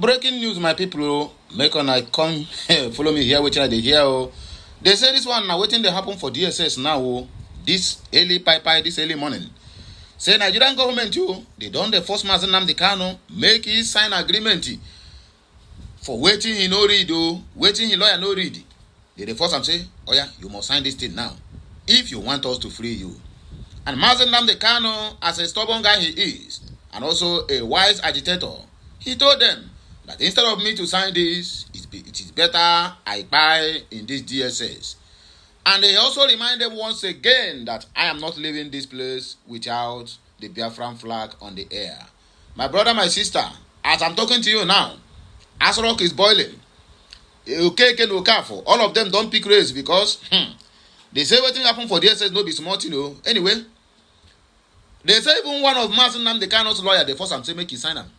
Breaking news, my people. Make on I come follow me here, waiting at the here. Oh. They say this one now waiting they happen for DSS now. Oh. This early this early morning. Say Nigerian government too. They don't the force Nnamdi Kanu make he sign agreement for waiting he no read. Oh. Waiting he lawyer no read. They force him say, oh yeah, you must sign this thing now if you want us to free you. And Nnamdi Kanu, as a stubborn guy he is, and also a wise agitator, he told them that instead of me to sign this, it is better I buy in this DSS. And he also reminded them once again that I am not leaving this place without the Biafran flag on the air. My brother, my sister, as I'm talking to you now, Asrock is boiling. All of them don't pick race because they say what happened for DSS no be smart, you know. Anyway, they say even one of Nnamdi Kanu's lawyer, they force him to make him sign them.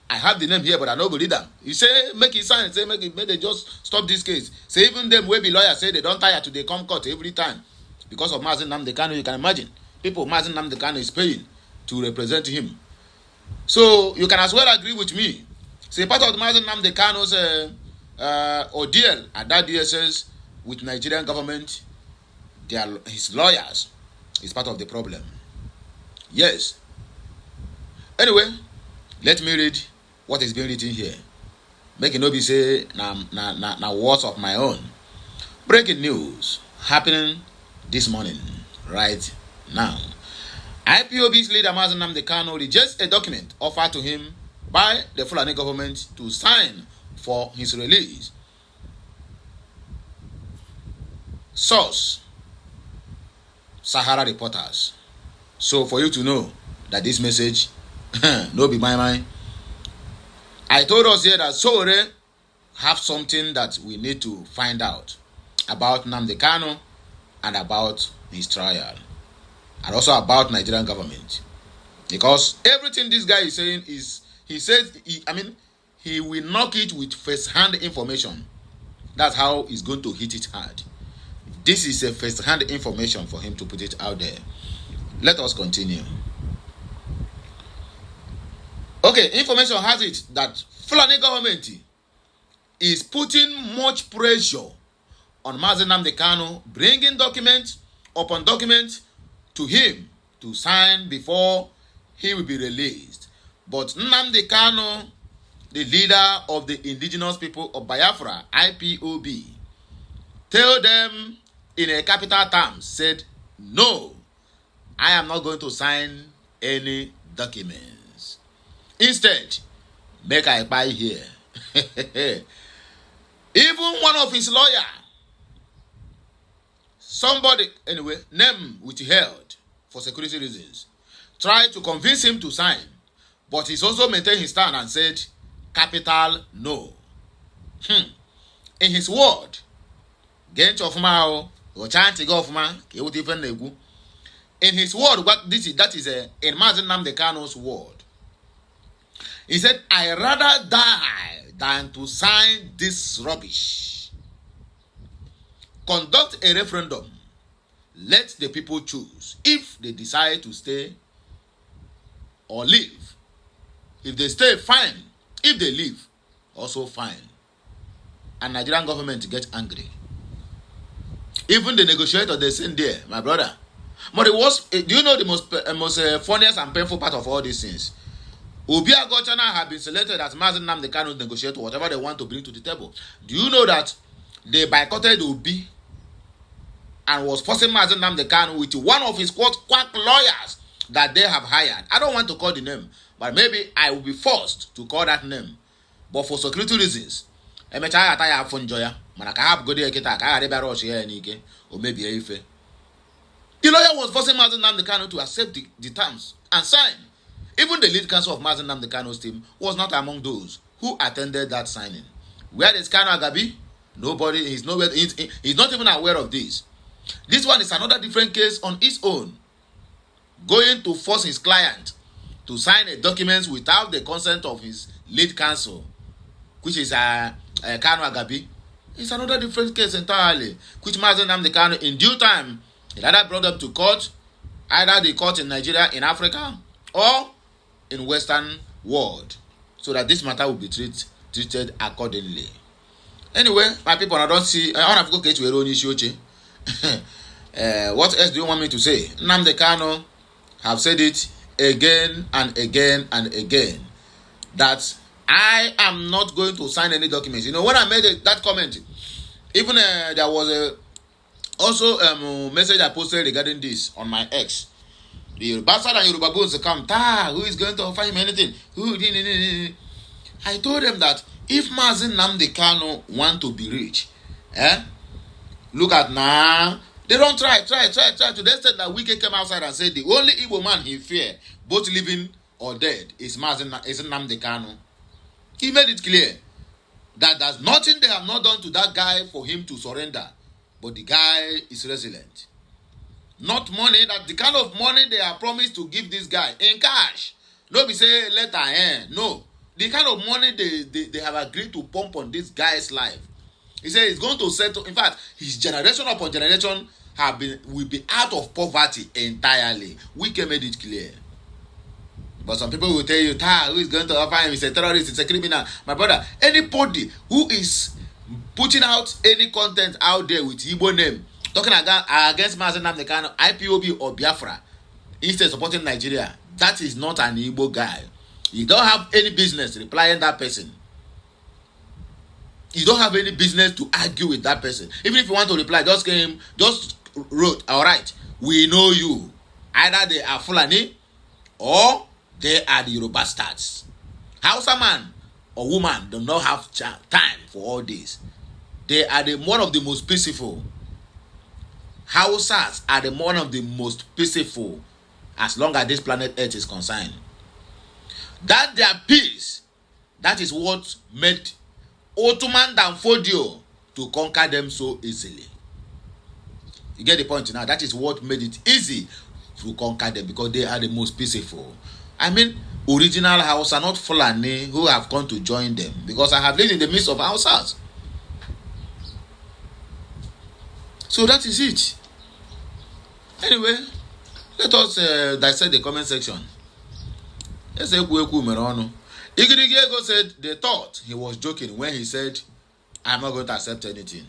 I have the name here, but I don't believe them. He say make it sign, say make they just stop this case. Say even them wey be lawyers say they don't tire to they come court every time because of Nnamdi Kanu. You can imagine people Nnamdi Kanu is paying to represent him. So you can as well agree with me. Say part of Nnamdi Kanu's ordeal at that DSS with Nigerian government, his lawyers is part of the problem. Yes. Anyway, let me read what is being written here. Make it no be say na words of my own. Breaking news happening this morning, right now. IPOB's leader Nnamdi Kanu rejects a document offered to him by the Fulani government to sign for his release. Source: Sahara Reporters. So for you to know that this message no be my mind. I told us here that Sowore have something that we need to find out about Nnamdi Kanu and about his trial and also about Nigerian government, because everything this guy is saying is he will knock it with first-hand information. That's how he's going to hit it hard. This is a first-hand information for him to put it out there. Let us continue. Okay, information has it that Fulani government is putting much pressure on Nnamdi Kanu, bringing document upon document to him to sign before he will be released. But Nnamdi Kanu, the leader of the indigenous people of Biafra, IPOB, tell them in a capital terms, said, no, I am not going to sign any documents. Instead, make I buy here. Even one of his lawyer, somebody, anyway, name withheld for security reasons, tried to convince him to sign, but he's also maintained his stand and said, capital no. In his word, Gench of Mao, or Chanting of Man, in his word, that is in Nnamdi Kanu's word. He said, I rather die than to sign this rubbish. Conduct a referendum. Let the people choose if they decide to stay or leave. If they stay, fine. If they leave, also fine. And Nigerian government get angry. Even the negotiator, they sent there, my brother. But it was, do you know the most funniest and painful part of all these things? Obi Agochana have been selected as Nnamdi Kanu negotiator, whatever they want to bring to the table. Do you know that they boycotted Obi and was forcing Nnamdi Kanu with one of his quack lawyers that they have hired? I don't want to call the name, but maybe I will be forced to call that name. But for security reasons, the lawyer was forcing Nnamdi Kanu to accept the terms and sign. Even the lead counsel of Nnamdi Kanu's team was not among those who attended that signing. Where is Kanu Agabi? Nobody is nowhere. He's not even aware of this. This one is another different case on its own. Going to force his client to sign a document without the consent of his lead counsel, which is Kanu Agabi, it's another different case entirely. Which Nnamdi Kanu, in due time, he either brought up to court, either the court in Nigeria, in Africa, or in Western world. so that this matter will be treated accordingly. Anyway, my people, I don't see. I want to go to your own issue. What else do you want me to say? Nnamdi Kanu have said it again and again and again that I am not going to sign any documents. You know, when I made that comment, even there was also a message I posted regarding this on my ex. The Yoruba side and Yoruba bones come. Who is going to offer him anything? I told them that if Mazi Nnamdi Kanu want to be rich, look at now. They don't try. To the extent that Wike came outside and said the only Igbo man he fear, both living or dead, is Nnamdi Kanu. He made it clear that there's nothing they have not done to that guy for him to surrender. But the guy is resilient. Not money, that the kind of money they are promised to give this guy in cash. No be say letter, no. The kind of money they have agreed to pump on this guy's life. He said he's going to settle. In fact, his generation upon generation will be out of poverty entirely. Wike made it clear. But some people will tell you, who is going to offer him? He's a terrorist, he's a criminal. My brother, anybody who is putting out any content out there with Igbo name, talking against Mazi Nnamdi Kanu, IPOB or Biafra, instead supporting Nigeria, that is not an Igbo guy. You don't have any business replying that person. You don't have any business to argue with that person. Even if you want to reply, just wrote, all right, we know you. Either they are Fulani or they are the Yoruba stats. Hausa man or woman do not have time for all this. They are one of the most peaceful. Hausas are one of the most peaceful as long as this planet Earth is concerned. That their peace, that is what made Ottoman Danfodio to conquer them so easily. You get the point now? That is what made it easy to conquer them, because they are the most peaceful. I mean, original Hausa, not Fulani, who have come to join them, because I have lived in the midst of Hausas. So that is it. Anyway, let us dissect the comment section. Let's say Igirigiego said they thought he was joking when he said, I'm not going to accept anything.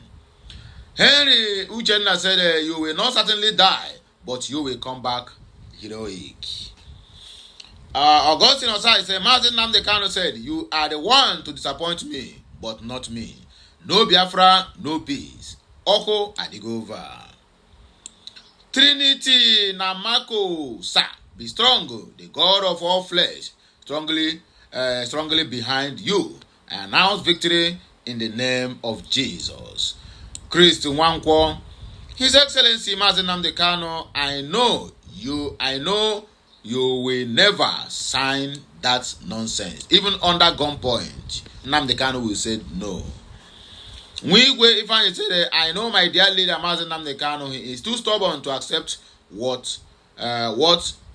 Henry Uchenna said, you will not certainly die, but you will come back heroic. Augustine Osai said, Mazi Nnamdi Kanu said, you are the one to disappoint me, but not me. No Biafra, no peace. Oko Adigova. Trinity Namako Sa, be strong, the God of all flesh, strongly behind you. I announce victory in the name of Jesus. Christ Wankwo, His Excellency Mazi Nnamdi Kanu, I know you will never sign that nonsense. Even under gunpoint, Nnamdi Kanu will say no. If I say, I know my dear leader Mazi Nnamdi Kanu, he is too stubborn to accept what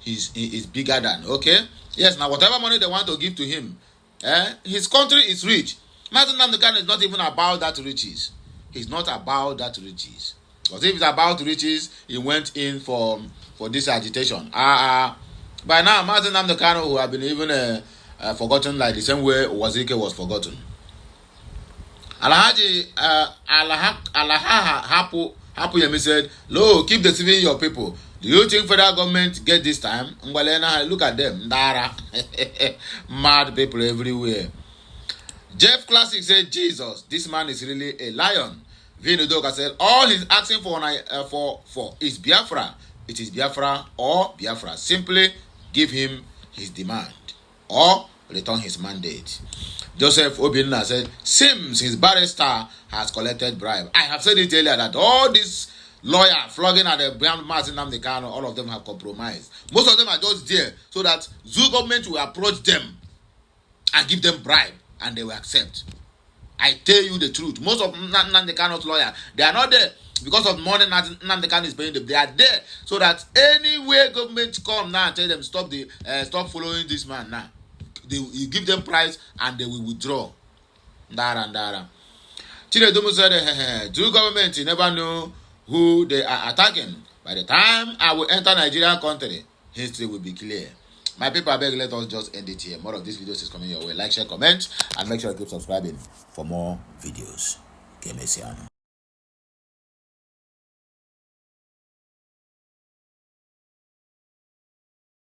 is bigger than. Okay? Yes, now whatever money they want to give to him, his country is rich. Mazi Nnamdi Kanu is not even about that riches. He's not about that riches. Because if it's about riches, he went in for this agitation. By now, Mazi Nnamdi Kanu, who have been even forgotten like the same way Wazike was forgotten. Alhaji Hapu Yemi said, "Lo, keep deceiving your people. Do you think federal government get this time? Look at them. Mad people everywhere." Jeff Classic said, Jesus, this man is really a lion. Vinudoka said, all he's asking for is Biafra. It is Biafra or Biafra. Simply give him his demand or return his mandate. Joseph Obinna said, seems his barrister has collected bribe. I have said it earlier that all these lawyers flogging at the brand Mazi Nnamdi Kanu, all of them have compromised. Most of them are just there so that Zoo government will approach them and give them bribe and they will accept. I tell you the truth. Most of Nnamdi Kanu's lawyers, they are not there because of money Nnamdi Kanu is paying them. They are there so that anywhere government come now and tell them stop following this man now. You give them price and they will withdraw. Ndara. Chinedumu said, Jew government, you never know who they are attacking. By the time I will enter Nigerian country, history will be clear. My people, I beg, let us just end it here. More of these videos is coming your way. Like, share, comment, and make sure you keep subscribing for more videos.